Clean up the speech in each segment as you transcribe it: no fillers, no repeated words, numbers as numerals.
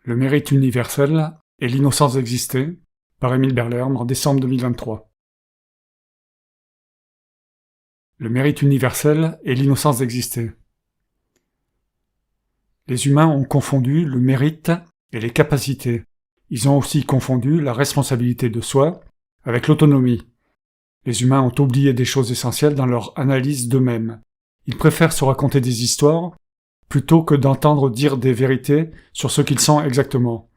Le mérite universel et l'innocence d'exister, par Émile Berlerme en décembre 2023. Le mérite universel et l'innocence d'exister. Les humains ont confondu le mérite et les capacités. Ils ont aussi confondu la responsabilité de soi avec l'autonomie. Les humains ont oublié des choses essentielles dans leur analyse d'eux-mêmes. Ils préfèrent se raconter des histoires plutôt que d'entendre dire des vérités sur ce qu'ils sont exactement.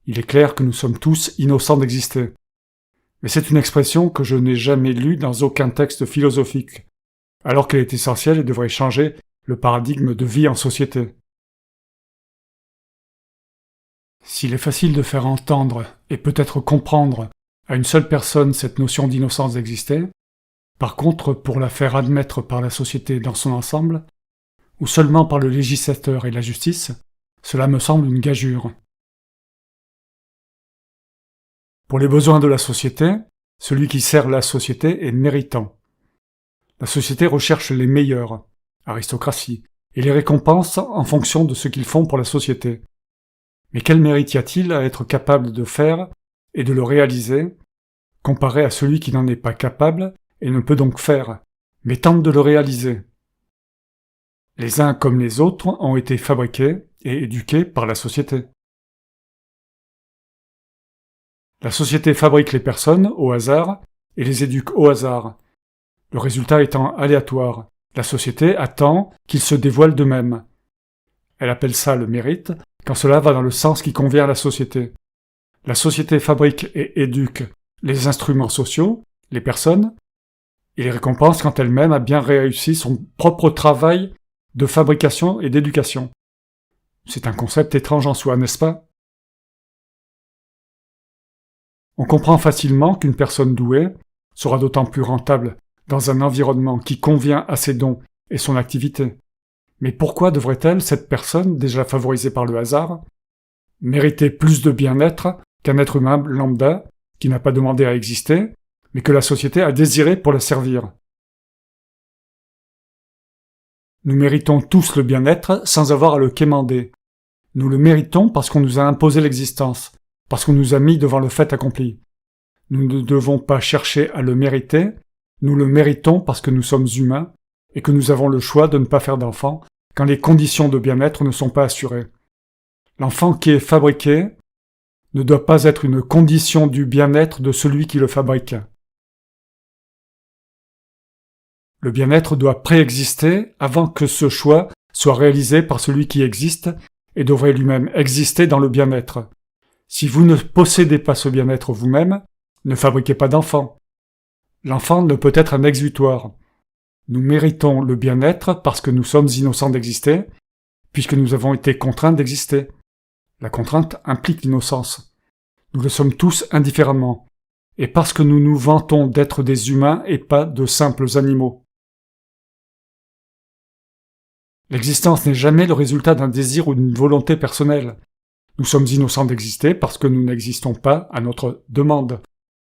Il est clair que nous sommes tous innocents d'exister. Mais c'est une expression que je n'ai jamais lue dans aucun texte philosophique, alors qu'elle est essentielle et devrait changer le paradigme de vie en société. S'il est facile de faire entendre et peut-être comprendre à une seule personne cette notion d'innocence d'exister, par contre, pour la faire admettre par la société dans son ensemble, ou seulement par le législateur et la justice, cela me semble une gageure. Pour les besoins de la société, celui qui sert la société est méritant. La société recherche les meilleurs, aristocratie, et les récompense en fonction de ce qu'ils font pour la société. Mais quel mérite y a-t-il à être capable de faire et de le réaliser, comparé à celui qui n'en est pas capable et ne peut donc faire, mais tente de le réaliser? Les uns comme les autres ont été fabriqués et éduqués par la société. La société fabrique les personnes au hasard et les éduque au hasard. Le résultat étant aléatoire, la société attend qu'ils se dévoilent d'eux-mêmes. Elle appelle ça le mérite, quand cela va dans le sens qui convient à la société. La société fabrique et éduque les instruments sociaux, les personnes, et les récompense quand elle-même a bien réussi son propre travail de fabrication et d'éducation. C'est un concept étrange en soi, n'est-ce pas? On comprend facilement qu'une personne douée sera d'autant plus rentable dans un environnement qui convient à ses dons et son activité. Mais pourquoi devrait-elle, cette personne, déjà favorisée par le hasard, mériter plus de bien-être qu'un être humain lambda qui n'a pas demandé à exister, mais que la société a désiré pour la servir? Nous méritons tous le bien-être sans avoir à le quémander. Nous le méritons parce qu'on nous a imposé l'existence, parce qu'on nous a mis devant le fait accompli. Nous ne devons pas chercher à le mériter, nous le méritons parce que nous sommes humains et que nous avons le choix de ne pas faire d'enfant quand les conditions de bien-être ne sont pas assurées. L'enfant qui est fabriqué ne doit pas être une condition du bien-être de celui qui le fabrique. Le bien-être doit préexister avant que ce choix soit réalisé par celui qui existe et devrait lui-même exister dans le bien-être. Si vous ne possédez pas ce bien-être vous-même, ne fabriquez pas d'enfant. L'enfant ne peut être un exutoire. Nous méritons le bien-être parce que nous sommes innocents d'exister, puisque nous avons été contraints d'exister. La contrainte implique l'innocence. Nous le sommes tous indifféremment, et parce que nous nous vantons d'être des humains et pas de simples animaux. L'existence n'est jamais le résultat d'un désir ou d'une volonté personnelle. Nous sommes innocents d'exister parce que nous n'existons pas à notre demande,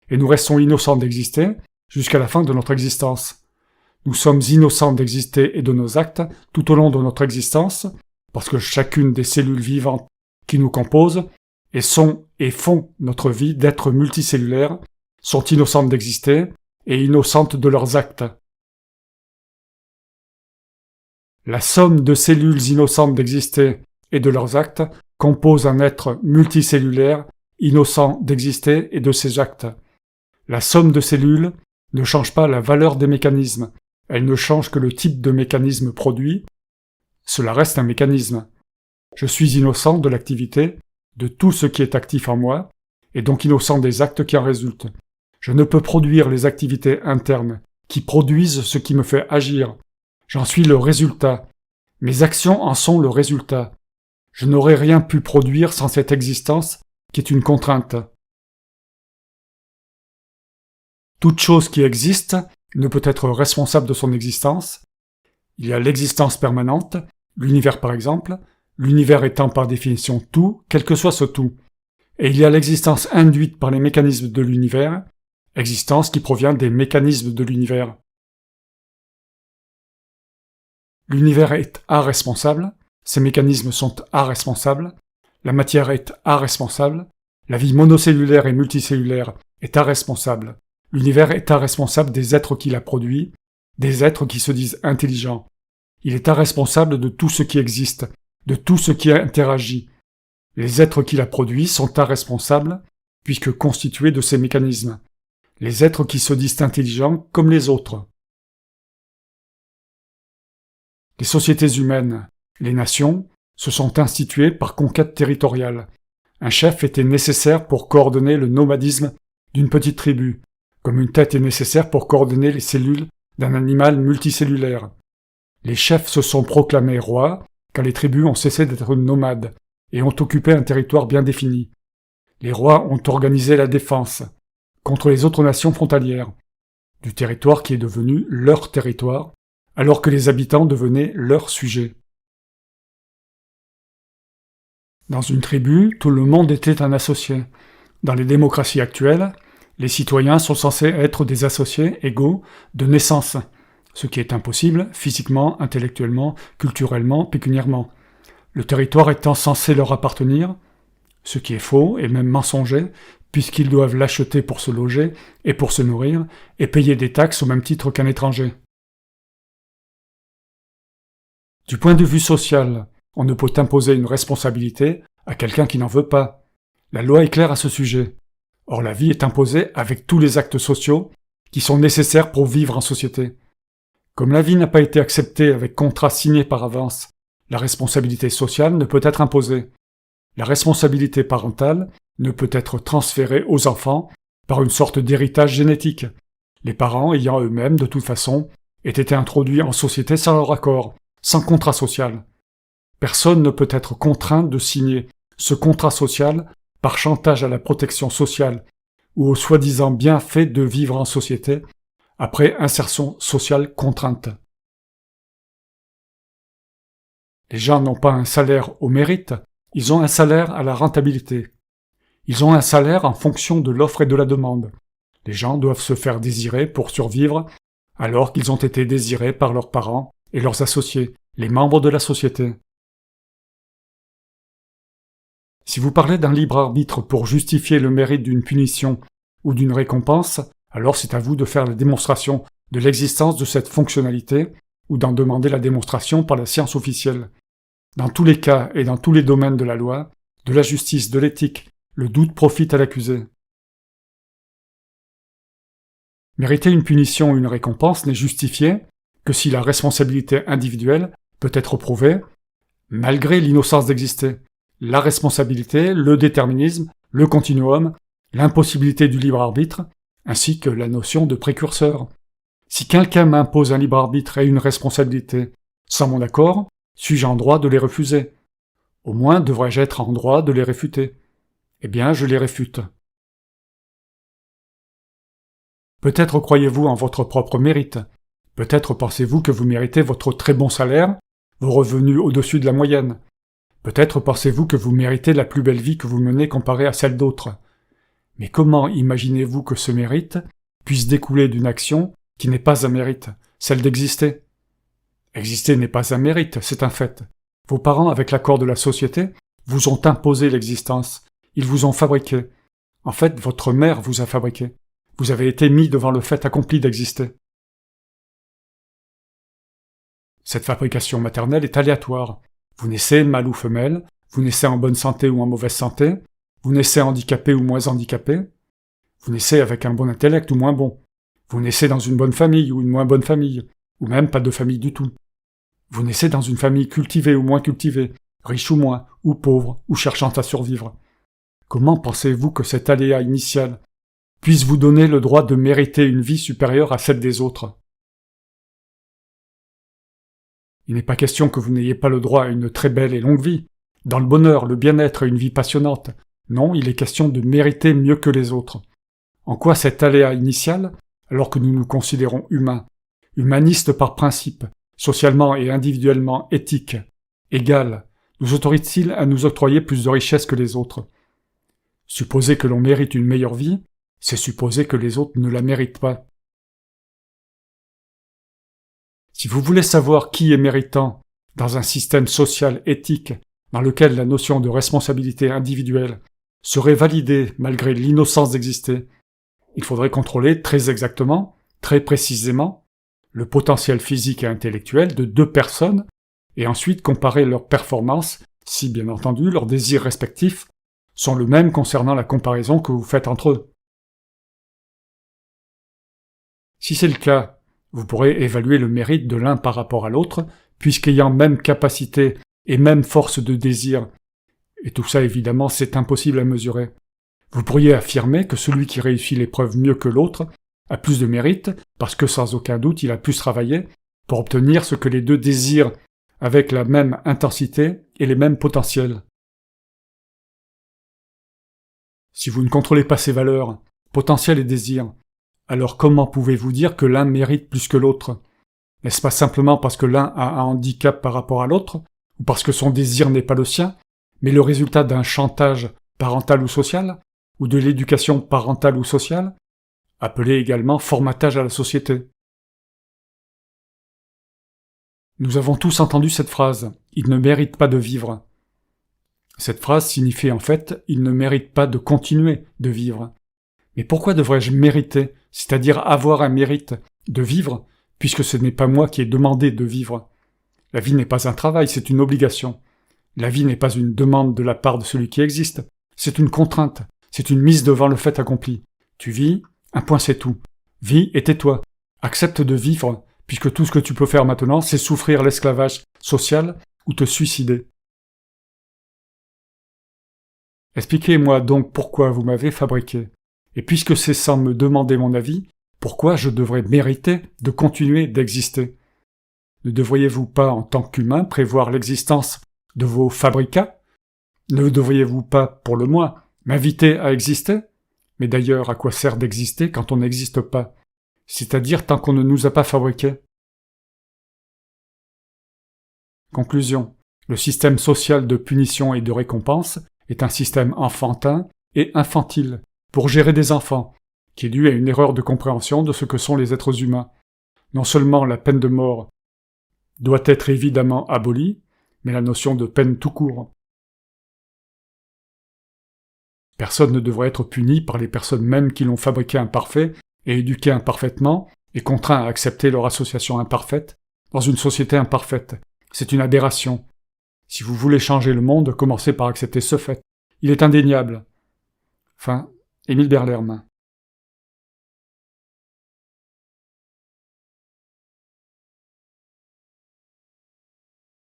et nous restons innocents d'exister jusqu'à la fin de notre existence. Nous sommes innocents d'exister et de nos actes tout au long de notre existence, parce que chacune des cellules vivantes qui nous composent et sont et font notre vie d'êtres multicellulaires sont innocentes d'exister et innocentes de leurs actes. La somme de cellules innocentes d'exister et de leurs actes compose un être multicellulaire, innocent d'exister et de ses actes. La somme de cellules ne change pas la valeur des mécanismes, elle ne change que le type de mécanisme produit. Cela reste un mécanisme. Je suis innocent de l'activité, de tout ce qui est actif en moi, et donc innocent des actes qui en résultent. Je ne peux produire les activités internes, qui produisent ce qui me fait agir. J'en suis le résultat. Mes actions en sont le résultat. Je n'aurais rien pu produire sans cette existence, qui est une contrainte. Toute chose qui existe ne peut être responsable de son existence. Il y a l'existence permanente, l'univers par exemple, l'univers étant par définition tout, quel que soit ce tout. Et il y a l'existence induite par les mécanismes de l'univers, existence qui provient des mécanismes de l'univers. L'univers est aresponsable, ces mécanismes sont arresponsables, La matière est aresponsable. La vie monocellulaire et multicellulaire est aresponsable. L'univers est aresponsable des êtres qui l'a produit, des êtres qui se disent intelligents. Il est aresponsable de tout ce qui existe, de tout ce qui interagit. Les êtres qui l'a produit sont arresponsables, puisque constitués de ces mécanismes. Les êtres qui se disent intelligents comme les autres. Les sociétés humaines, les nations, se sont instituées par conquête territoriale. Un chef était nécessaire pour coordonner le nomadisme d'une petite tribu, comme une tête est nécessaire pour coordonner les cellules d'un animal multicellulaire. Les chefs se sont proclamés rois, car les tribus ont cessé d'être nomades, et ont occupé un territoire bien défini. Les rois ont organisé la défense, contre les autres nations frontalières, du territoire qui est devenu leur territoire, alors que les habitants devenaient leurs sujets. Dans une tribu, tout le monde était un associé. Dans les démocraties actuelles, les citoyens sont censés être des associés égaux de naissance, ce qui est impossible physiquement, intellectuellement, culturellement, pécuniairement. Le territoire étant censé leur appartenir, ce qui est faux et même mensonger, puisqu'ils doivent l'acheter pour se loger et pour se nourrir, et payer des taxes au même titre qu'un étranger. Du point de vue social, on ne peut imposer une responsabilité à quelqu'un qui n'en veut pas. La loi est claire à ce sujet. Or la vie est imposée avec tous les actes sociaux qui sont nécessaires pour vivre en société. Comme la vie n'a pas été acceptée avec contrat signé par avance, la responsabilité sociale ne peut être imposée. La responsabilité parentale ne peut être transférée aux enfants par une sorte d'héritage génétique, les parents ayant eux-mêmes, de toute façon, été introduits en société sans leur accord, sans contrat social. Personne ne peut être contraint de signer ce contrat social par chantage à la protection sociale ou au soi-disant bienfait de vivre en société après insertion sociale contrainte. Les gens n'ont pas un salaire au mérite, ils ont un salaire à la rentabilité. Ils ont un salaire en fonction de l'offre et de la demande. Les gens doivent se faire désirer pour survivre alors qu'ils ont été désirés par leurs parents et leurs associés, les membres de la société. Si vous parlez d'un libre arbitre pour justifier le mérite d'une punition ou d'une récompense, alors c'est à vous de faire la démonstration de l'existence de cette fonctionnalité ou d'en demander la démonstration par la science officielle. Dans tous les cas et dans tous les domaines de la loi, de la justice, de l'éthique, le doute profite à l'accusé. Mériter une punition ou une récompense n'est justifié que si la responsabilité individuelle peut être prouvée, malgré l'innocence d'exister. La responsabilité, le déterminisme, le continuum, l'impossibilité du libre arbitre, ainsi que la notion de précurseur. Si quelqu'un m'impose un libre arbitre et une responsabilité, sans mon accord, suis-je en droit de les refuser? Au moins devrais-je être en droit de les réfuter. Eh bien, je les réfute. Peut-être croyez-vous en votre propre mérite. Peut-être pensez-vous que vous méritez votre très bon salaire, vos revenus au-dessus de la moyenne. Peut-être pensez-vous que vous méritez la plus belle vie que vous menez comparée à celle d'autres. Mais comment imaginez-vous que ce mérite puisse découler d'une action qui n'est pas un mérite, celle d'exister? Exister n'est pas un mérite, c'est un fait. Vos parents, avec l'accord de la société, vous ont imposé l'existence. Ils vous ont fabriqué. En fait, votre mère vous a fabriqué. Vous avez été mis devant le fait accompli d'exister. Cette fabrication maternelle est aléatoire. Vous naissez mâle ou femelle, vous naissez en bonne santé ou en mauvaise santé, vous naissez handicapé ou moins handicapé, vous naissez avec un bon intellect ou moins bon, vous naissez dans une bonne famille ou une moins bonne famille, ou même pas de famille du tout. Vous naissez dans une famille cultivée ou moins cultivée, riche ou moins, ou pauvre, ou cherchant à survivre. Comment pensez-vous que cet aléa initial puisse vous donner le droit de mériter une vie supérieure à celle des autres? Il n'est pas question que vous n'ayez pas le droit à une très belle et longue vie, dans le bonheur, le bien-être et une vie passionnante. Non, il est question de mériter mieux que les autres. En quoi cet aléa initial, alors que nous nous considérons humains, humanistes par principe, socialement et individuellement éthiques, égal, nous autorise-t-il à nous octroyer plus de richesses que les autres? Supposer que l'on mérite une meilleure vie, c'est supposer que les autres ne la méritent pas. Si vous voulez savoir qui est méritant dans un système social éthique, dans lequel la notion de responsabilité individuelle serait validée malgré l'innocence d'exister, il faudrait contrôler très exactement, très précisément, le potentiel physique et intellectuel de deux personnes et ensuite comparer leurs performances si, bien entendu, leurs désirs respectifs sont le même concernant la comparaison que vous faites entre eux. Si c'est le cas, vous pourrez évaluer le mérite de l'un par rapport à l'autre, puisqu'ayant même capacité et même force de désir, et tout ça évidemment c'est impossible à mesurer. Vous pourriez affirmer que celui qui réussit l'épreuve mieux que l'autre a plus de mérite, parce que sans aucun doute il a plus travaillé pour obtenir ce que les deux désirent avec la même intensité et les mêmes potentiels. Si vous ne contrôlez pas ces valeurs, potentiel et désir, alors comment pouvez-vous dire que l'un mérite plus que l'autre? N'est-ce pas simplement parce que l'un a un handicap par rapport à l'autre, ou parce que son désir n'est pas le sien, mais le résultat d'un chantage parental ou social, ou de l'éducation parentale ou sociale, appelé également formatage à la société? Nous avons tous entendu cette phrase « il ne mérite pas de vivre ». Cette phrase signifie en fait « il ne mérite pas de continuer de vivre ». Mais pourquoi devrais-je mériter, c'est-à-dire avoir un mérite, de vivre, puisque ce n'est pas moi qui ai demandé de vivre? La vie n'est pas un travail, c'est une obligation. La vie n'est pas une demande de la part de celui qui existe, c'est une contrainte, c'est une mise devant le fait accompli. Tu vis, un point c'est tout. Vis et tais-toi. Accepte de vivre, puisque tout ce que tu peux faire maintenant, c'est souffrir l'esclavage social ou te suicider. Expliquez-moi donc pourquoi vous m'avez fabriqué. Et puisque c'est sans me demander mon avis, pourquoi je devrais mériter de continuer d'exister? Ne devriez-vous pas, en tant qu'humain, prévoir l'existence de vos fabricats? Ne devriez-vous pas, pour le moins, m'inviter à exister? Mais d'ailleurs, à quoi sert d'exister quand on n'existe pas? C'est-à-dire tant qu'on ne nous a pas fabriqués. Conclusion. Le système social de punition et de récompense est un système enfantin et infantile pour gérer des enfants, qui est dû à une erreur de compréhension de ce que sont les êtres humains. Non seulement la peine de mort doit être évidemment abolie, mais la notion de peine tout court. Personne ne devrait être puni par les personnes mêmes qui l'ont fabriqué imparfait et éduqué imparfaitement et contraint à accepter leur association imparfaite dans une société imparfaite. C'est une aberration. Si vous voulez changer le monde, commencez par accepter ce fait. Il est indéniable. Fin, Émile Berlerme.